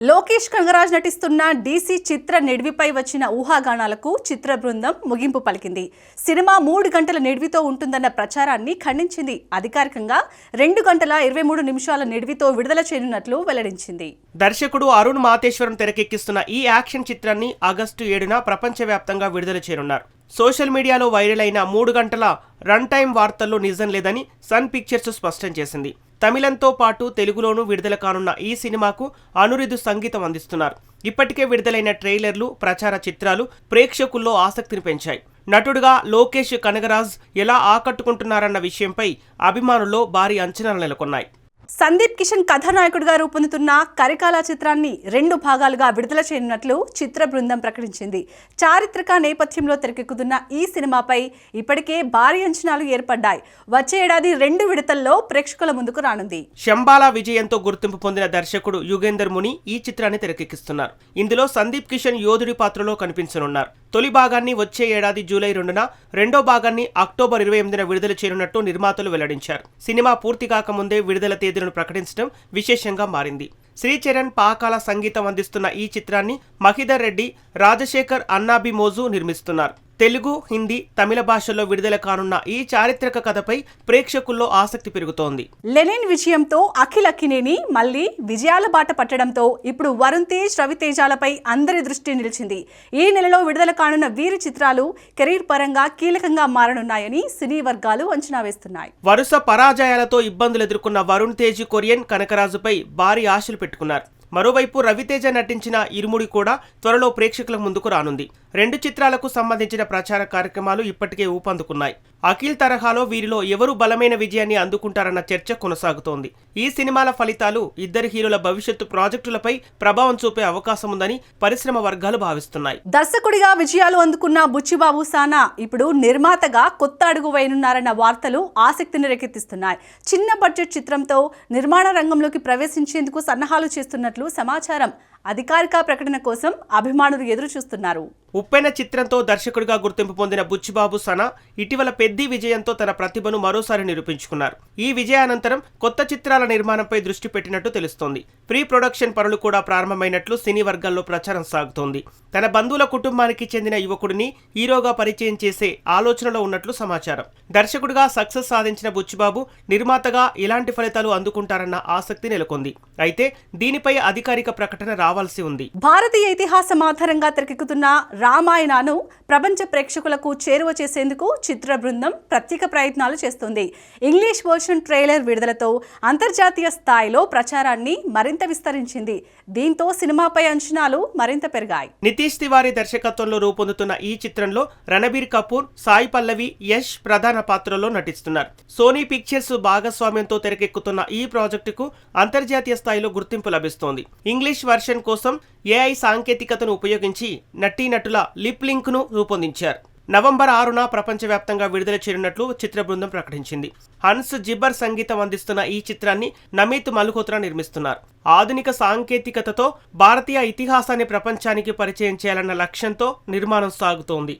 లోకేష్ కనగరాజ్ నటిస్తున్న డీసీ చిత్ర నిడివిపై వచ్చిన ఊహాగానాలకు చిత్ర బృందం ముగింపు పలికింది. సినిమా 3 గంటల నిడివితో ఉంటుందన్న ప్రచారాన్ని ఖండించింది. అధికారికంగా 2 గంటల 23 నిమిషాల నిడివితో విడుదల చేయనున్నట్లు వెల్లడించింది. దర్శకుడు అరుణ్ మాతేశ్వరం తెరకెక్కిస్తున్న ఈ యాక్షన్ చిత్రాన్ని ఆగస్టు 7న ప్రపంచవ్యాప్తంగా విడుదల చేయనున్నారు. సోషల్ మీడియాలో వైరల్ అయిన 3 గంటల రన్ టైం వార్తల్లో నిజం లేదని సన్ పిక్చర్స్ స్పష్టం చేసింది. తమిళంతో పాటు తెలుగులోనూ విడుదల కానున్న ఈ సినిమాకు అనిరుద్ధ్ సంగీతం అందిస్తున్నారు. ఇప్పటికే విడుదలైన ట్రైలర్లు, ప్రచార చిత్రాలు ప్రేక్షకుల్లో ఆసక్తిని పెంచాయి. నటుడుగా లోకేష్ కనగరాజ్ ఎలా ఆకట్టుకుంటున్నారన్న విషయంపై అభిమానుల్లో భారీ అంచనాలు నెలకొన్నాయి. సందీప్ కిషన్ కథానాయకుడిగా రూపొందుతున్న కరికాల చిత్రాన్ని 2 భాగాలుగా విడుదల చేయనున్నట్లు చిత్ర బృందం ప్రకటించింది. చారిత్రక నేపథ్యంలో తెరకెక్కుతున్న ఈ సినిమాపై ఇప్పటికే భారీ అంచనాలు ఏర్పడ్డాయి. వచ్చే ఏడాది 2 విడతల్లో ప్రేక్షకుల ముందుకు రానుంది. శంబాలా విజయంతో గుర్తింపు పొందిన దర్శకుడు యుగేందర్ ముని ఈ చిత్రాన్ని తెరకెక్కిస్తున్నారు. ఇందులో సందీప్ కిషన్ యోధుడి పాత్రలో కనిపించనున్నారు. తొలి భాగాన్ని వచ్చే ఏడాది జూలై 2న, రెండో భాగాన్ని అక్టోబర్ 28న విడుదల చేయనున్నట్టు నిర్మాతలు వెల్లడించారు. సినిమా పూర్తి కాకముందే విడుదల తేదీలను ప్రకటించడం విశేషంగా మారింది. శ్రీచరణ్ పాకాల సంగీతం అందిస్తున్న ఈ చిత్రాన్ని మహిదర్ రెడ్డి, రాజశేఖర్ అన్నాబిమోజు నిర్మిస్తున్నారు. తెలుగు, హిందీ, తమిళ భాషల్లో విడుదల కానున్న ఈ చారిత్రక కథపై ప్రేక్షకుల్లో ఆసక్తి పెరుగుతోంది. లెనిన్ విజయంతో అఖిల్ అక్కినేని మళ్లీ విజయాల బాట పట్టడంతో ఇప్పుడు వరుణ్ తేజ్, రవితేజాలపై అందరి దృష్టి నిలిచింది. ఈ నెలలో విడుదల కానున్న వీరి చిత్రాలు కెరీర్ పరంగా కీలకంగా మారనున్నాయని సినీ వర్గాలు అంచనా వేస్తున్నాయి. వరుస పరాజయాలతో ఇబ్బందులు ఎదుర్కొన్న వరుణ్ తేజ్ కొరియన్ కనకరాజుపై భారీ ఆశలు పెట్టుకున్నారు. మరోవైపు రవితేజ నటించిన ఇరుముడి కూడా త్వరలో ప్రేక్షకుల ముందుకు రానుంది. 2 చిత్రాలకు సంబంధించిన ప్రచార కార్యక్రమాలు ఇప్పటికే ఊపందుకున్నాయి. అఖిల్ తరహాలో వీరిలో ఎవరు బలమైన విజయాన్ని అందుకుంటారన్న చర్చ కొనసాగుతోంది. ఈ సినిమాల ఫలితాలు ఇద్దరు హీరోల భవిష్యత్తు ప్రాజెక్టులపై ప్రభావం చూపే అవకాశం ఉందని పరిశ్రమ వర్గాలు భావిస్తున్నాయి. దర్శకుడిగా విజయాలు అందుకున్న బుచ్చిబాబు సానా ఇప్పుడు నిర్మాతగా కొత్త అడుగు వేయనున్నారన్న వార్తలు ఆసక్తిని రేకెత్తిస్తున్నాయి. చిన్న బడ్జెట్ చిత్రంతో నిర్మాణ రంగంలోకి ప్రవేశించేందుకు సన్నాహాలు చేస్తున్నట్లు సమాచారం. అధికారిక ప్రకటన కోసం అభిమానులు ఎదురు చూస్తున్నారు. ఉప్పెన చిత్రంతో దర్శకుడిగా గుర్తింపు పొందిన బుచ్చిబాబు సనా ఇటీవల పెద్ది విజయంతో తన ప్రతిభను మరోసారి నిరూపించుకున్నారు. ఈ విజయానంతరం కొత్త చిత్రాల నిర్మాణంపై దృష్టి పెట్టినట్టు తెలుస్తోంది. ప్రీ ప్రొడక్షన్ పనులు కూడా ప్రారంభమైనట్లు సినీ వర్గాల్లో ప్రచారం సాగుతోంది. తన బంధువుల కుటుంబానికి చెందిన యువకుడిని హీరోగా పరిచయం చేసే ఆలోచనలో ఉన్నట్లు సమాచారం. దర్శకుడిగా సక్సెస్ సాధించిన బుచ్చిబాబు నిర్మాతగా ఎలాంటి ఫలితాలు అందుకుంటారన్న ఆసక్తి నెలకొంది. అయితే దీనిపై అధికారిక ప్రకటన రావాల్సి ఉంది. భారతీయ ఇతిహాసం ఆధారంగా తెరకెక్కుతున్న రామాయణను ప్రపంచ ప్రేక్షకులకు చేరువ చేసేందుకు చిత్ర బృందం ప్రత్యేక ప్రయత్నాలు చేస్తుంది. ఇంగ్లీష్ వర్షన్ ట్రైలర్ విడుదలతో అంతర్జాతీయ స్థాయిలో ప్రచారాన్ని మరింత విస్తరించింది. దీంతో సినిమాపై అంచనాలు మరింత పెరిగాయి. నితీష్ తివారీ దర్శకత్వంలో రూపొందుతున్న ఈ చిత్రంలో రణబీర్ కపూర్, సాయి పల్లవి, యష్ ప్రధాన పాత్రలో నటిస్తున్నారు. సోనీ పిక్చర్స్ భాగస్వామ్యంతో తెరకెక్కుతున్న ఈ ప్రాజెక్టుకు అంతర్జాతీయ స్థాయిలో గుర్తింపు లభిస్తోంది. ఇంగ్లీష్ వర్షన్ కోసం AI సాంకేతికతను ఉపయోగించి నటీనటుల లిప్ లింక్ ను రూపొందించారు. నవంబర్ 6న ప్రపంచవ్యాప్తంగా విడుదల చేయనున్నట్లు చిత్ర బృందం ప్రకటించింది. హన్స్ జిబ్బర్ సంగీతం అందిస్తున్న ఈ చిత్రాన్ని నమిత్ మల్హోత్రా నిర్మిస్తున్నారు. ఆధునిక సాంకేతికతతో భారతీయ ఇతిహాసాన్ని ప్రపంచానికి పరిచయం చేయాలన్న లక్ష్యంతో నిర్మాణం సాగుతోంది.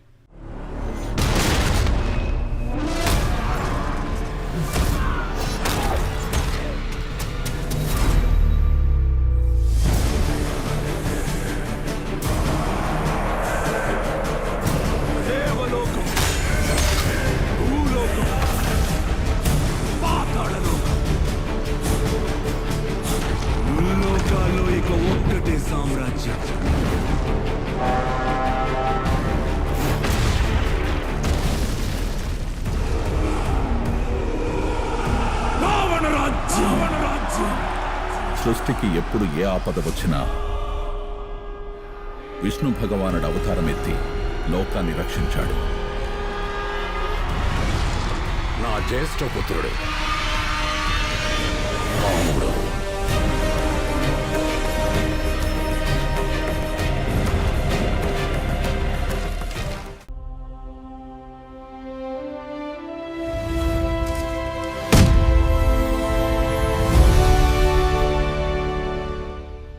సామ్రాజ్యం సృష్టికి ఎప్పుడు ఏ ఆపద వచ్చినా విష్ణు భగవానుడు అవతారమెత్తి లోకాన్ని రక్షించాడు. నా జ్యేష్ఠ పుత్రుడు రాముడు.